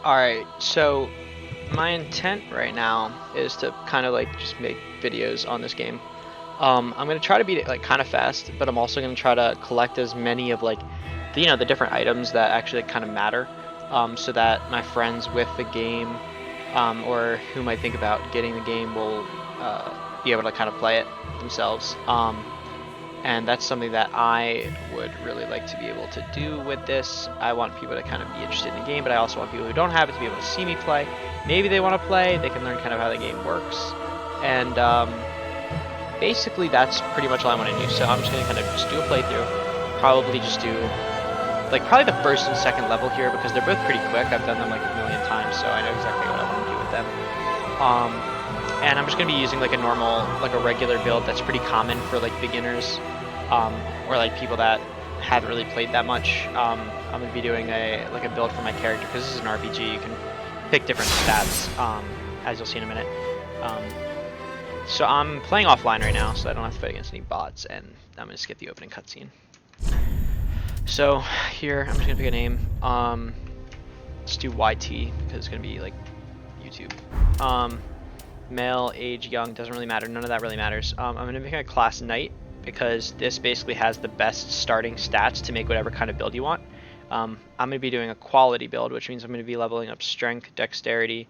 Alright, so my intent right now is to kind of like just make videos on this game. I'm gonna try to beat it like kind of fast, but I'm also gonna try to collect as many of like the different items that actually kind of matter, so that my friends with the game, or who might think about getting the game will be able to kind of play it themselves. And that's something that I would really like to be able to do with this. I want people to kind of be interested in the game, but I also want people who don't have it to be able to see me play. Maybe they want to play, they can learn kind of how the game works. And basically that's pretty much all I want to do. So I'm just going to kind of just do a playthrough. Probably just do like probably the first and second level here because they're both pretty quick. I've done them like a million times, so I know exactly what I want to do with them. And I'm just going to be using like a regular build that's pretty common for like beginners, or like people that haven't really played that much. I'm going to be doing a build for my character because this is an RPG. You can pick different stats, as you'll see in a minute. So I'm playing offline right now, so I don't have to fight against any bots, and I'm going to skip the opening cutscene. So here, I'm just going to pick a name. Let's do YT because it's going to be like YouTube. Male, age, young, doesn't really matter. None of that really matters. I'm going to make a class Knight because this basically has the best starting stats to make whatever kind of build you want. I'm going to be doing a quality build, which means I'm going to be leveling up strength, dexterity,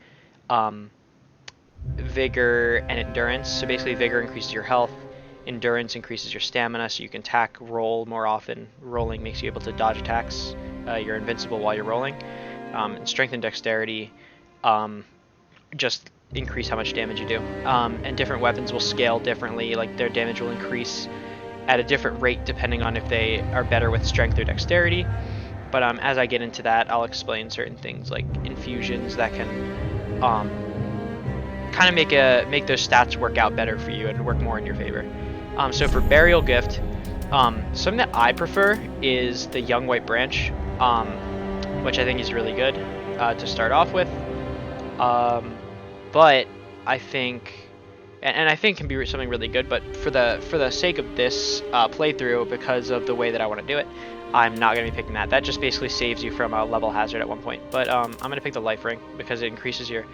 vigor, and endurance. So basically vigor increases your health, endurance increases your stamina so you can attack, roll more often. Rolling makes you able to dodge attacks. You're invincible while you're rolling. And strength and dexterity just increase how much damage you do. And different weapons will scale differently, like their damage will increase at a different rate depending on if they are better with strength or dexterity. But as I get into that, I'll explain certain things like infusions that can kind of make those stats work out better for you and work more in your favor. So for Burial Gift, something that I prefer is the Young White Branch, which I think is really good to start off with. But I think, and I think can be something really good, but for the sake of this playthrough, because of the way that I want to do it, I'm not going to be picking that. That just basically saves you from a level hazard at one point. But I'm going to pick the Life Ring because it increases your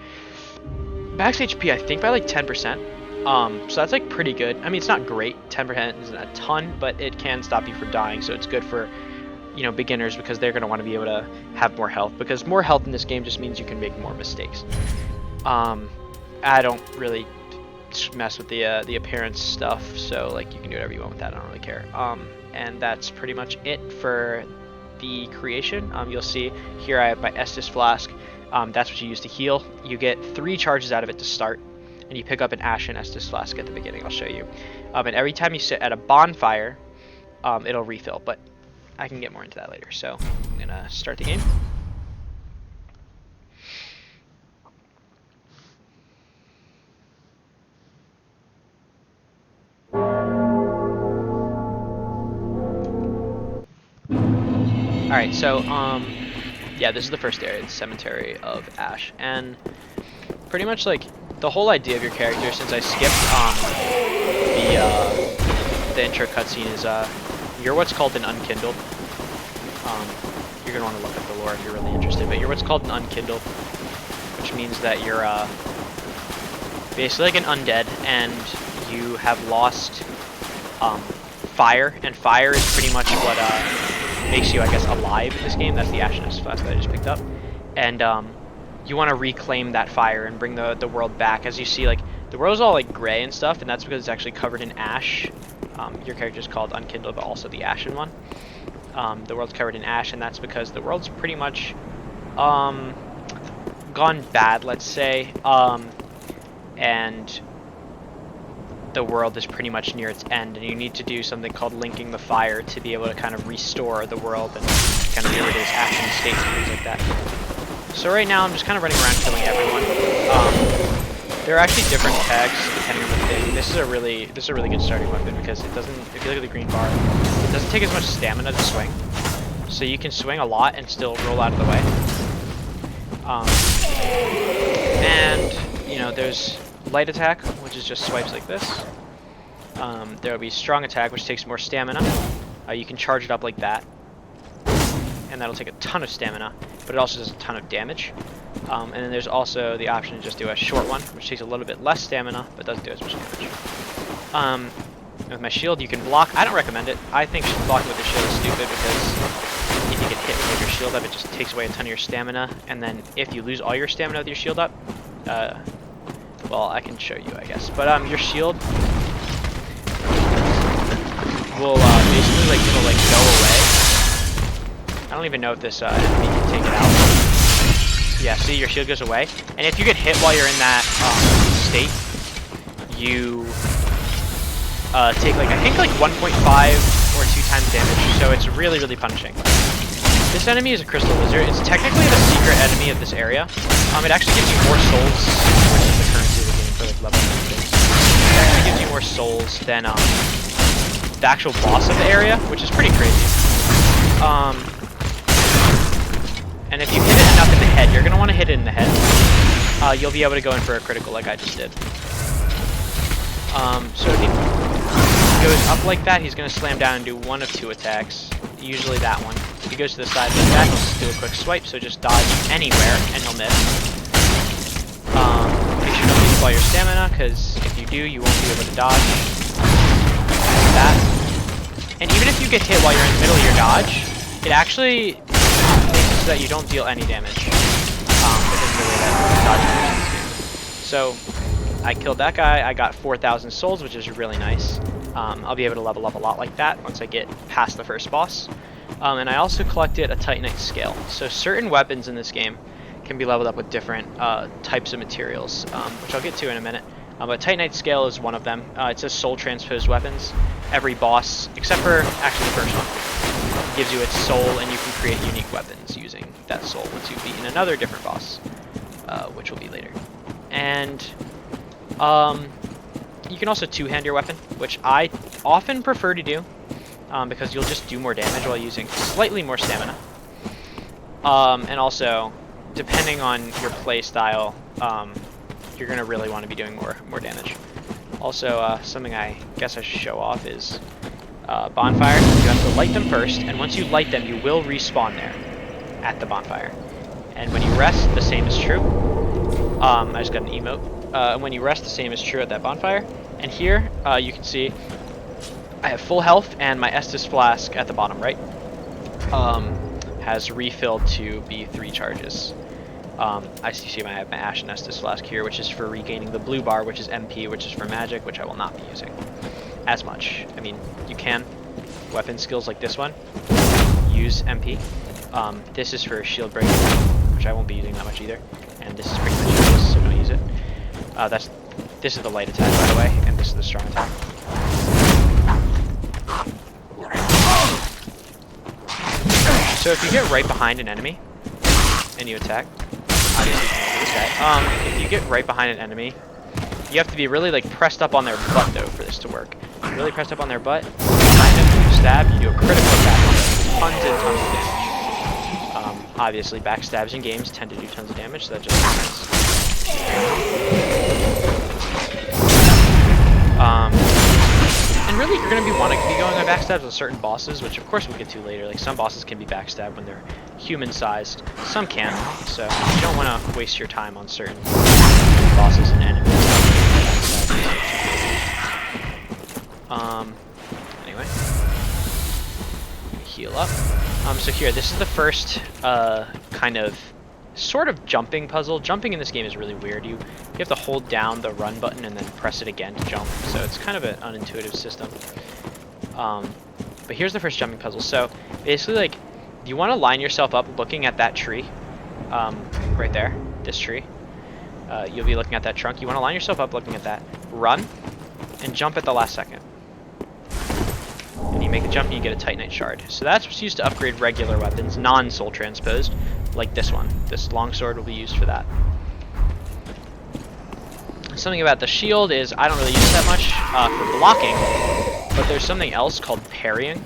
max HP, I think, by like 10%. So that's like pretty good. I mean, it's not great. 10% isn't a ton, but it can stop you from dying. So it's good for, beginners because they're going to want to be able to have more health. Because more health in this game just means you can make more mistakes. I don't really mess with the appearance stuff. So like you can do whatever you want with that. I don't really care. And that's pretty much it for the creation. You'll see here I have my Estus Flask. That's what you use to heal. You get 3 charges out of it to start, and you pick up an Ashen Estus Flask at the beginning. I'll show you. And every time you sit at a bonfire, it'll refill, but I can get more into that later. So I'm gonna start the game. Alright, so yeah, this is the first area, the Cemetery of Ash, and pretty much like the whole idea of your character, since I skipped the intro cutscene, is you're what's called an Unkindled. You're gonna want to look up the lore if you're really interested, but you're what's called an Unkindled, which means that you're basically like an undead, and you have lost fire, and fire is pretty much what makes you, I guess, alive in this game. That's the Ashen Estus Flask that I just picked up. And you want to reclaim that fire and bring the world back. As you see, like, the world's all like gray and stuff, and that's because it's actually covered in ash. Your character's called Unkindled, but also the Ashen one. The world's covered in ash, and that's because the world's pretty much gone bad, let's say. And the world is pretty much near its end, and you need to do something called linking the fire to be able to kind of restore the world and kind of get rid of its ashen states and things like that. So right now I'm just kind of running around killing everyone. There are actually different tags depending on the thing. This is a really good starting weapon because it doesn't, if you look at the green bar, it doesn't take as much stamina to swing. So you can swing a lot and still roll out of the way. And there's light attack, which is just swipes like this. There will be strong attack, which takes more stamina. You can charge it up like that. And and that'll take a ton of stamina, but it also does a ton of damage. And then there's also the option to just do a short one, which takes a little bit less stamina, but doesn't do as much damage. With my shield, you can block. I don't recommend it. I think blocking with the shield is stupid because if you get hit with your shield up, it just takes away a ton of your stamina. And then if you lose all your stamina with your shield up, well, I can show you, I guess. But your shield will basically it'll go away. I don't even know if this enemy can take it out. Yeah, see, your shield goes away. And if you get hit while you're in that state, you take I think 1.5 or 2 times damage, so it's really, really punishing. This enemy is a crystal lizard. It's technically the secret enemy of this area. It actually gives you more souls, which is the currency we're getting for level 6. It actually gives you more souls than the actual boss of the area, which is pretty crazy. And if you hit it enough in the head, you're going to want to hit it in the head. You'll be able to go in for a critical like I just did. So if he goes up like that, he's going to slam down and do one of 2 attacks, usually that one. If he goes to the side like that, he'll just do a quick swipe, so just dodge anywhere and he'll miss. Make sure don't use all your stamina, because if you do, you won't be able to dodge. Like that. And even if you get hit while you're in the middle of your dodge, it actually makes it so that you don't deal any damage. Because of the way that dodge works. So I killed that guy. I got 4,000 souls, which is really nice. I'll be able to level up a lot like that once I get past the first boss. And I also collected a Titanite scale. So certain weapons in this game can be leveled up with different types of materials, which I'll get to in a minute. But Titanite scale is one of them. It says soul transposed weapons. Every boss, except for actually the first one, gives you its soul, and you can create unique weapons using that soul once you've beaten another different boss, which will be later. And you can also two-hand your weapon, which I often prefer to do, because you'll just do more damage while using slightly more stamina. And also, depending on your play style, you're going to really want to be doing more damage. Also, something I guess I should show off is bonfires. You have to light them first, and once you light them, you will respawn there at the bonfire. And when you rest, the same is true. I just got an emote. When you rest, the same is true at that bonfire. And here, you can see I have full health, and my Estus flask at the bottom right has refilled to be 3 charges. I see I have my Ashen Estus flask here, which is for regaining the blue bar, which is MP, which is for magic, which I will not be using as much. I mean, you can. Weapon skills like this one, use MP. This is for shield break, which I won't be using that much either. And this is pretty much useless, so don't use it. This is the light attack, by the way, and this is the strong attack. So if you get right behind an enemy and you attack, obviously you can do this guy. If you get right behind an enemy, you have to be really pressed up on their butt though for this to work. Really pressed up on their butt, behind them, you stab, you do a critical attack, tons and tons of damage. Obviously backstabs in games tend to do tons of damage, so that just makes sense. And really, you're going to want to be going on backstabs with certain bosses, which of course we'll get to later. Like, some bosses can be backstabbed when they're human-sized. Some can't, so you don't want to waste your time on certain bosses and enemies. Anyway. Heal up. So here, this is the first kind of sort of jumping puzzle. Jumping in this game is really weird. You have to hold down the run button and then press it again to jump, so it's kind of an unintuitive system. But here's the first jumping puzzle. So basically, you want to line yourself up looking at that tree, right there, this tree. You'll be looking at that trunk. You want to line yourself up looking at that, run, and jump at the last second. And you make a jump and you get a Titanite shard. So that's what's used to upgrade regular weapons, non-soul transposed, like this one. This longsword will be used for that. Something about the shield is I don't really use that much for blocking, but there's something else called parrying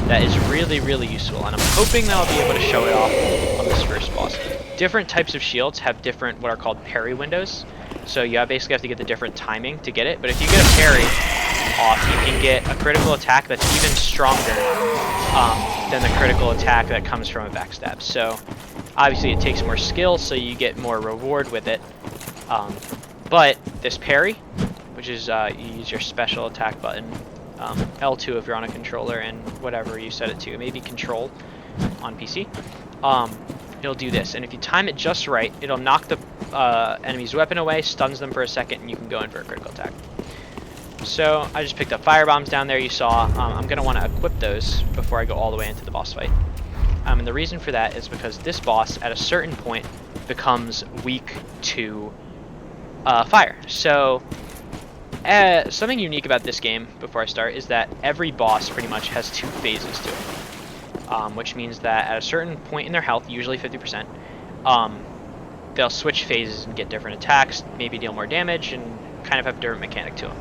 that is really, really useful, and I'm hoping that I'll be able to show it off on this first boss. Different types of shields have different what are called parry windows, so you basically have to get the different timing to get it, but if you get a parry off, you can get a critical attack that's even stronger than the critical attack that comes from a backstab. So obviously it takes more skill, so you get more reward with it. But this parry, which is you use your special attack button, L2 if you're on a controller, and whatever you set it to, maybe control on PC, it'll do this. And if you time it just right, it'll knock the enemy's weapon away, stuns them for a second, and you can go in for a critical attack. So I just picked up fire bombs down there, you saw. I'm going to want to equip those before I go all the way into the boss fight. And the reason for that is because this boss, at a certain point, becomes weak to fire. So something unique about this game, before I start, is that every boss pretty much has 2 phases to it. Which means that at a certain point in their health, usually 50%, they'll switch phases and get different attacks, maybe deal more damage, and kind of have a different mechanic to them.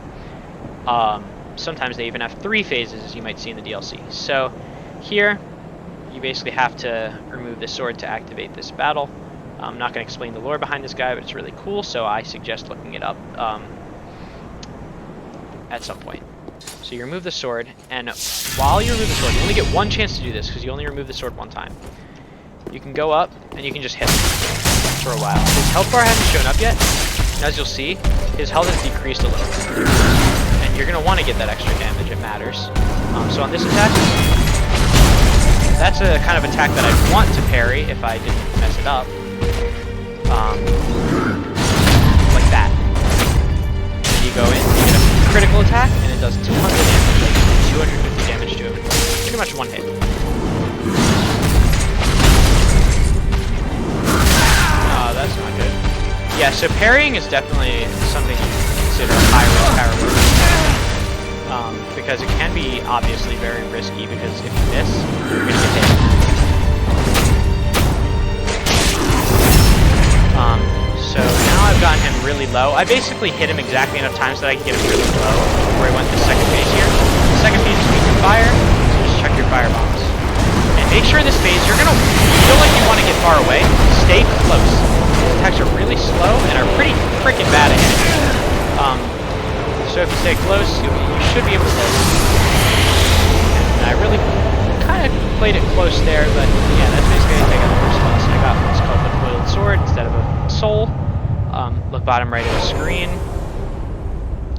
Sometimes they even have 3 phases, as you might see in the DLC. So here, you basically have to remove the sword to activate this battle. I'm not going to explain the lore behind this guy, but it's really cool, so I suggest looking it up at some point. So you remove the sword, and while you remove the sword, you only get 1 chance to do this, because you only remove the sword 1 time. You can go up, and you can just hit him for a while. His health bar hasn't shown up yet, and as you'll see, his health has decreased a little. And you're going to want to get that extra damage, it matters. So on this attack, that's a kind of attack that I'd want to parry if I didn't mess it up. Like that. And you go in, you get a critical attack, and it does 200 damage, like 250 damage to him. Pretty much 1 hit. That's not good. Yeah, so parrying is definitely something you consider high risk, high reward. Because it can be obviously very risky, because if you miss, you're going to get hit. So now I've gotten him really low. I basically hit him exactly enough times that I can get him really low, where I went to the second phase here. The second phase is weak to fire, so just check your fire bombs. And make sure in this phase, you're going to feel like you want to get far away. Stay close. These attacks are really slow and are pretty freaking bad at hitting. So if you stay close, you should be able to hit. And I really kind of played it close there, but yeah, that's basically how I got the first boss. I got what's called the coiled sword instead of a soul. Look bottom right of the screen.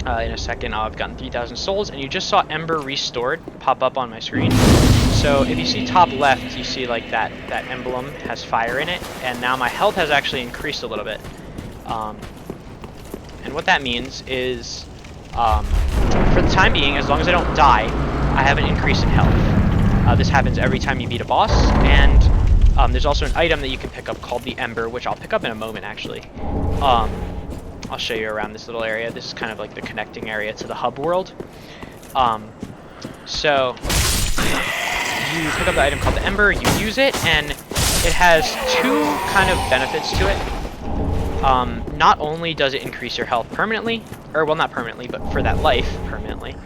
In a second, I've gotten 3,000 souls, and you just saw Ember Restored pop up on my screen. So if you see top left, you see like that emblem has fire in it, and now my health has actually increased a little bit. And what that means is, for the time being, as long as I don't die, I have an increase in health. This happens every time you beat a boss, and there's also an item that you can pick up called the Ember, which I'll pick up in a moment, actually. I'll show you around this little area. This is kind of like the connecting area to the hub world. So you pick up the item called the Ember, you use it, and it has 2 kind of benefits to it. Not only does it increase your health permanently, or well, not permanently, but for that life permanently,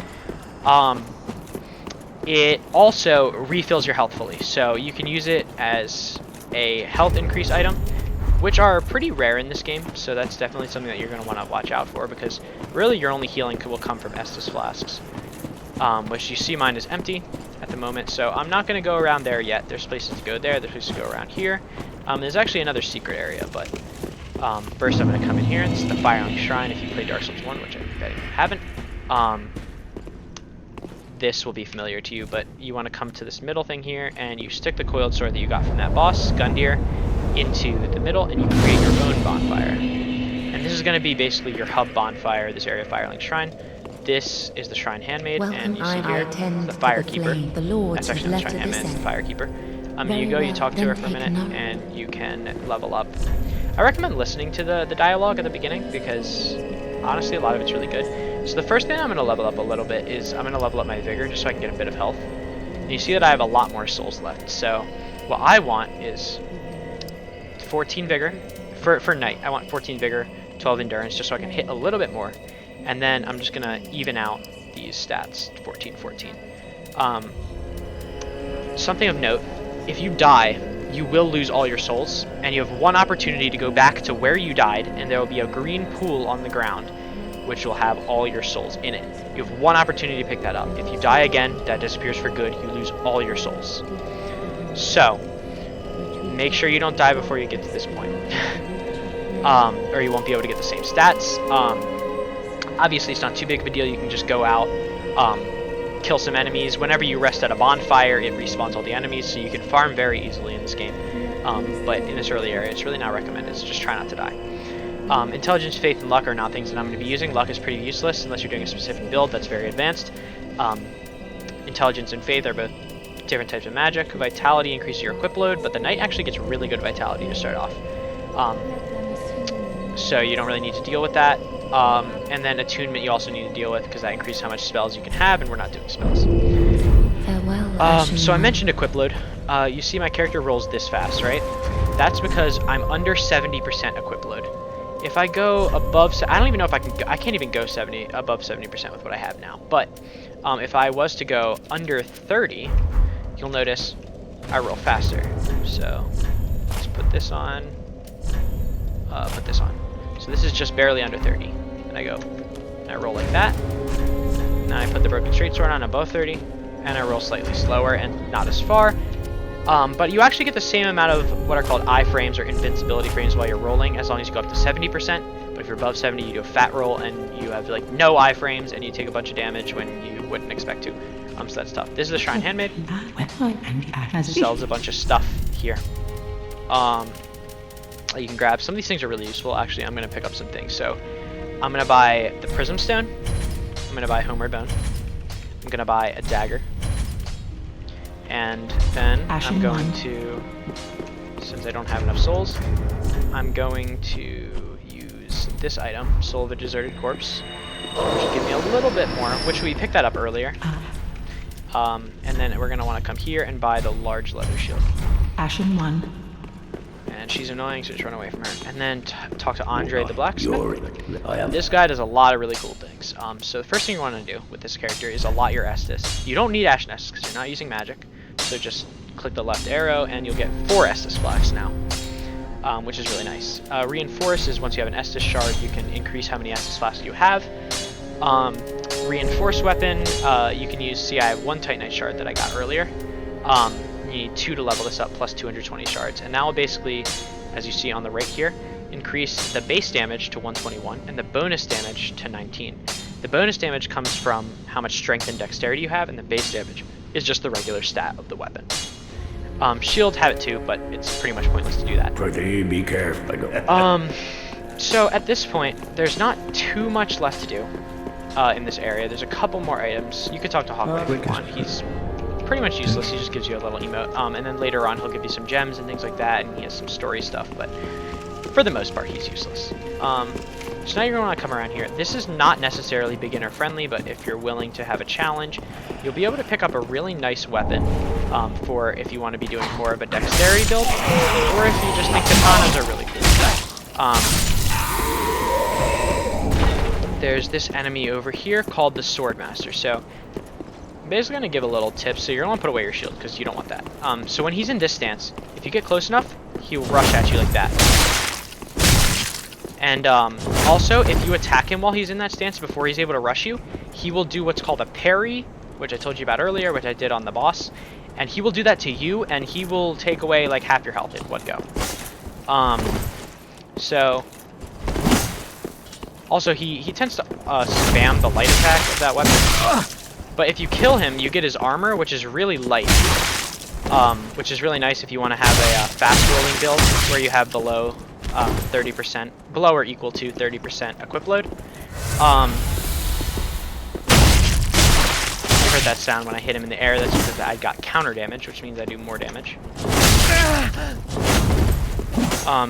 it also refills your health fully. So you can use it as a health increase item, which are pretty rare in this game, so that's definitely something that you're going to want to watch out for, because really your only healing will come from Estus flasks, which you see mine is empty at the moment, so I'm not going to go around there yet. There's places to go there, there's places to go around here. There's actually another secret area, but first I'm going to come in here. This is the Firelink Shrine if you play Dark Souls 1, which I bet you haven't. This will be familiar to you, but you want to come to this middle thing here, and you stick the coiled sword that you got from that boss, Gundyr, into the middle, and you create your own bonfire. And this is going to be basically your hub bonfire, this area of Firelink Shrine. This is the Shrine Handmaid, and you see here the Firekeeper. That's actually not the Shrine Handmaid, it's the Firekeeper. You go, you talk to her for a minute, and you can level up. I recommend listening to the dialogue at the beginning, because honestly a lot of it's really good. So the first thing I'm going to level up a little bit is I'm going to level up my Vigor, just so I can get a bit of health. And you see that I have a lot more souls left, so what I want is 14 Vigor. For Knight, I want 14 Vigor, 12 Endurance, just so I can hit a little bit more. And then I'm just going to even out these stats, 14, 14. Something of note, if you die, you will lose all your souls, and you have 1 opportunity to go back to where you died, and there will be a green pool on the ground, which will have all your souls in it. You have 1 opportunity to pick that up. If you die again, that disappears for good, you lose all your souls. So, make sure you don't die before you get to this point. Or you won't be able to get the same stats. Obviously, it's not too big of a deal. You can just go out, kill some enemies. Whenever you rest at a bonfire, it respawns all the enemies, so you can farm very easily in this game. But in this early area, it's really not recommended, so just try not to die. Intelligence, faith, and luck are not things that I'm going to be using. Luck is pretty useless unless you're doing a specific build that's very advanced. Intelligence and faith are both different types of magic. Vitality increases your equip load, but the knight actually gets really good vitality to start off. So you don't really need to deal with that. And then attunement you also need to deal with, because that increases how much spells you can have, and we're not doing spells. So I mentioned equip load. You see my character rolls this fast, right? That's because I'm under 70% equip load. If I go above, I don't even know if I can go, I can't even go above 70% with what I have now. But if I was to go under 30, you'll notice I roll faster. So let's put this on, put this on. So this is just barely under 30. And I go, and I roll like that. Now I put the broken straight sword on above 30, and I roll slightly slower and not as far. But you actually get the same amount of what are called iframes or invincibility frames while you're rolling, as long as you go up to 70%. But if you're above 70, you do a fat roll, and you have like no iframes, and you take a bunch of damage when you wouldn't expect to. So that's tough. This is the Shrine Handmaid. Sells a bunch of stuff here. You can grab. Some of these things are really useful. Actually, I'm going to pick up some things. So I'm going to buy the Prism Stone. I'm going to buy Homeward Bone. I'm going to buy a dagger. And then I'm going to, since I don't have enough souls, I'm going to use this item, Soul of a Deserted Corpse, which will give me a little bit more, which we picked that up earlier. And then we're going to want to come here and buy the large leather shield. Ashen 1. And she's annoying, so just run away from her. And then talk to Andre the Blacksmith. This guy does a lot of really cool things. So the first thing you want to do with this character is allot your Estus. You don't need Ashen Estus because you're not using magic. So just click the left arrow and you'll get 4 Estus flags now, which is really nice. Reinforce is once you have an Estus shard, you can increase how many Estus flasks you have. Reinforce weapon, you can use, see I have 1 Titanite shard that I got earlier. You need 2 to level this up, plus 220 shards. And that will basically, as you see on the right here, increase the base damage to 121 and the bonus damage to 19. The bonus damage comes from how much strength and dexterity you have, and the base damage is just the regular stat of the weapon. Shield have it too, but it's pretty much pointless to do that. Pretty be careful. So at this point, there's not too much left to do in this area. There's a couple more items. You could talk to Hawkeye if you want. He's pretty much useless. He just gives you a little emote. And then later on, he'll give you some gems and things like that, and he has some story stuff, but for the most part, he's useless. So now you're going to want to come around here. This is not necessarily beginner friendly, but if you're willing to have a challenge, you'll be able to pick up a really nice weapon for if you want to be doing more of a dexterity build, or if you just think katanas are really cool. There's this enemy over here called the Swordmaster. So I'm basically going to give a little tip. So you're going to put away your shield because you don't want that. So when he's in this stance, if you get close enough, he'll rush at you like that. And also, if you attack him while he's in that stance before he's able to rush you, he will do what's called a parry, which I told you about earlier, which I did on the boss. And he will do that to you, and he will take away like half your health in one go. So also he tends to spam the light attack of that weapon. But if you kill him, you get his armor, which is really light. Which is really nice if you want to have a fast rolling build where you have below 30%, below or equal to 30% equip load. You heard that sound when I hit him in the air. That's because I got counter damage, which means I do more damage.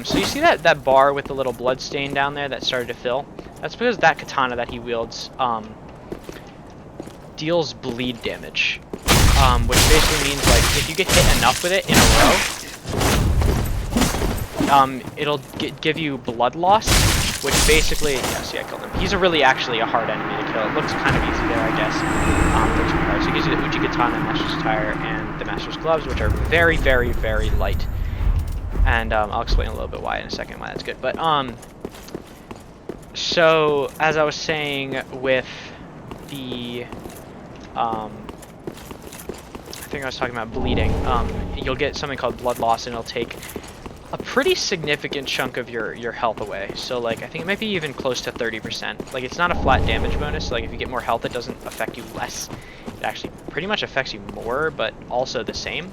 So you see that bar with the little blood stain down there that started to fill? That's because that katana that he wields deals bleed damage. Which basically means like if you get hit enough with it in a row, it'll give you blood loss, which basically, yeah, see I killed him. He's actually a hard enemy to kill. It looks kind of easy there, I guess. Looks pretty hard. So it gives you the Uchi Katana, Master's Attire, and the Master's Gloves, which are very, very, very light. And I'll explain a little bit why in a second why that's good. But so as I was saying with the thing I was talking about, bleeding, you'll get something called blood loss, and it'll take a pretty significant chunk of your health away. So like I think it might be even close to 30%. Like it's not a flat damage bonus. So, like if you get more health, it doesn't affect you less. It actually pretty much affects you more, but also the same.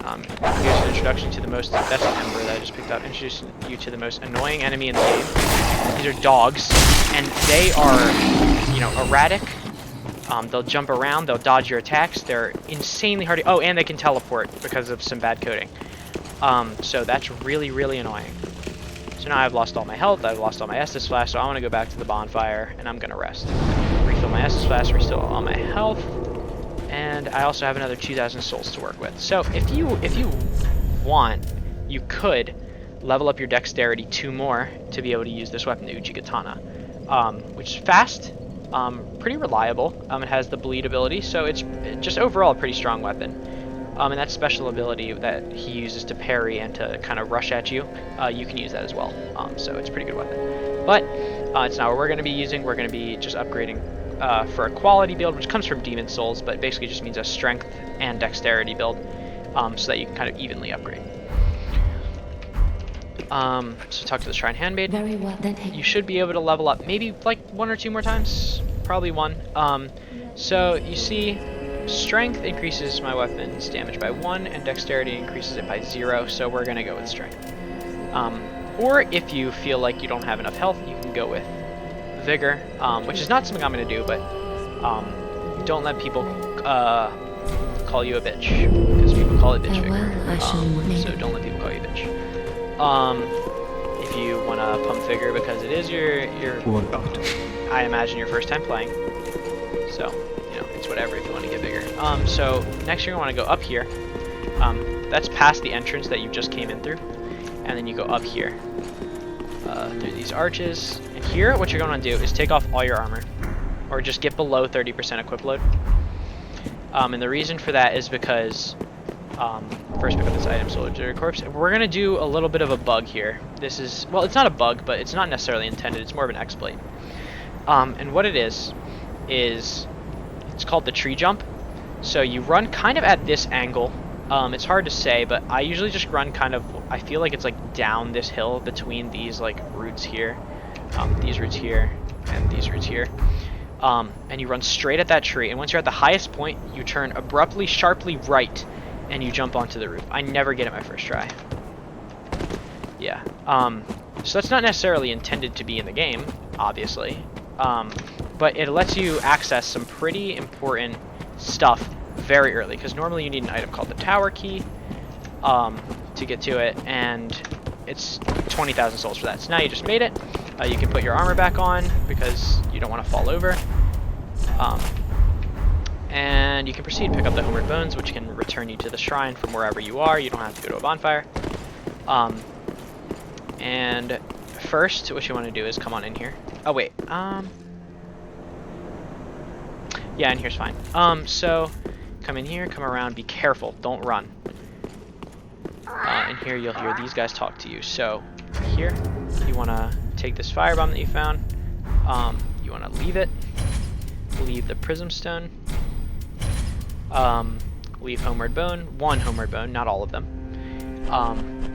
Here's an introduction to the most, that's an ember that I just picked up, introducing you to the most annoying enemy in the game. These are dogs, and they are, you know, erratic. They'll jump around, they'll dodge your attacks, they're insanely hard to, oh, and they can teleport because of some bad coding. So that's really, really annoying. So now I've lost all my health, I've lost all my Estus Flask, so I want to go back to the bonfire, and I'm going to rest. Refill my Estus Flask, restore all my health. And I also have another 2,000 souls to work with. So if you want, you could level up your dexterity 2 more to be able to use this weapon, the Uchi Katana, which is fast, pretty reliable. It has the bleed ability, so it's just overall a pretty strong weapon. And that special ability that he uses to parry and to kind of rush at you, you can use that as well. So it's a pretty good weapon. But it's not what we're going to be using. We're going to be just upgrading for a quality build, which comes from Demon Souls, but basically just means a strength and dexterity build, so that you can kind of evenly upgrade. So talk to the Shrine Handmaid. Very well, then. You should be able to level up maybe like 1 or 2 more times, probably 1. So you see, strength increases my weapon's damage by 1, and dexterity increases it by 0. So we're gonna go with strength. Or if you feel like you don't have enough health, you can go with vigor, which is not something I'm going to do, but don't let people call you a bitch, because people call it bitch vigor. So don't let people call you a bitch. If you want to pump vigor because it is your I imagine your first time playing, so you know it's whatever if you want to get vigor. So next you're going to want to go up here. That's past the entrance that you just came in through, and then you go up here through these arches. And here, what you're going to do is take off all your armor, or just get below 30% equip load. And the reason for that is because first pick up this item, Soldier Corpse. We're going to do a little bit of a bug here. This is, well, it's not a bug, but it's not necessarily intended. It's more of an exploit. And what it is it's called the tree jump. So you run kind of at this angle. It's hard to say, but I usually just run kind of, I feel like it's like down this hill between these like roots here, these roots here, and these roots here. And you run straight at that tree, and once you're at the highest point, you turn abruptly, sharply right, and you jump onto the roof. I never get it my first try. Yeah. So that's not necessarily intended to be in the game, obviously. But it lets you access some pretty important stuff very early, because normally you need an item called the tower key to get to it, and it's 20,000 souls for that. So now you just made it. You can put your armor back on because you don't want to fall over. And you can proceed to pick up the Homeward Bones, which can return you to the shrine from wherever you are. You don't have to go to a bonfire. And first, what you want to do is come on in here. Oh wait, yeah, in here's fine. So come in here, come around, be careful, don't run. In here you'll hear these guys talk to you. So here, you want to take this firebomb that you found. You want to leave it. Leave the prism stone. Leave Homeward Bone. 1 Homeward Bone, not all of them.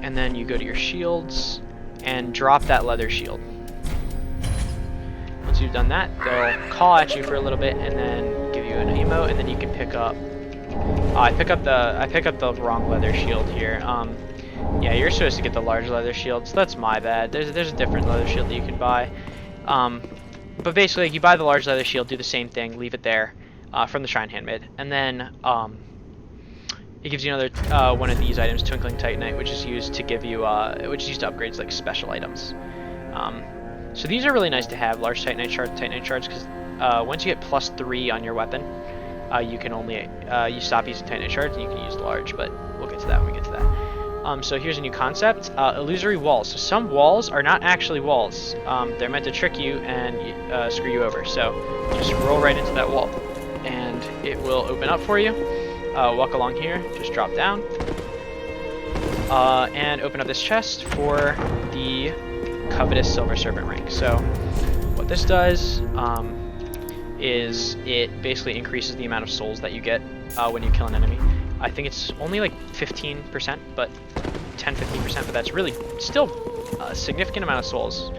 And then you go to your shields and drop that leather shield. Once you've done that, they'll call at you for a little bit and then give you an emote, and then you can pick up. I pick up the wrong leather shield here. Yeah, you're supposed to get the large leather shield, so that's my bad. There's a different leather shield that you can buy. But basically, like, you buy the large leather shield, do the same thing, leave it there from the Shrine Handmaid, and then it gives you another one of these items, Twinkling Titanite, which is used to give you which is used to upgrade like special items. So these are really nice to have, large Titanite shards, because once you get +3 on your weapon, you can only you stop using Titanite shards and you can use large, but we'll get to that when we get to that. So here's a new concept, illusory walls. So some walls are not actually walls. They're meant to trick you and screw you over. So just roll right into that wall, and it will open up for you. Walk along here, just drop down, and open up this chest for the covetous Silver Serpent Ring. So what this does is it basically increases the amount of souls that you get when you kill an enemy. I think it's only like 15%, but 10-15%, but that's really still a significant amount of souls.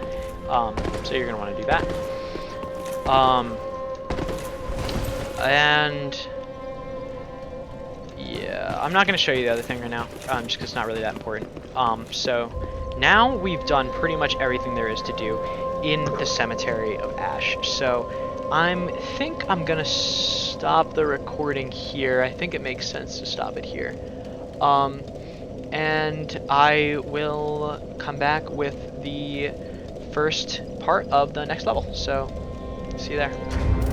So you're gonna want to do that. And yeah, I'm not gonna show you the other thing right now, just because it's not really that important. So now we've done pretty much everything there is to do in the Cemetery of Ash. So I think I'm gonna stop the recording here. I think it makes sense to stop it here. And I will come back with the first part of the next level. So see you there.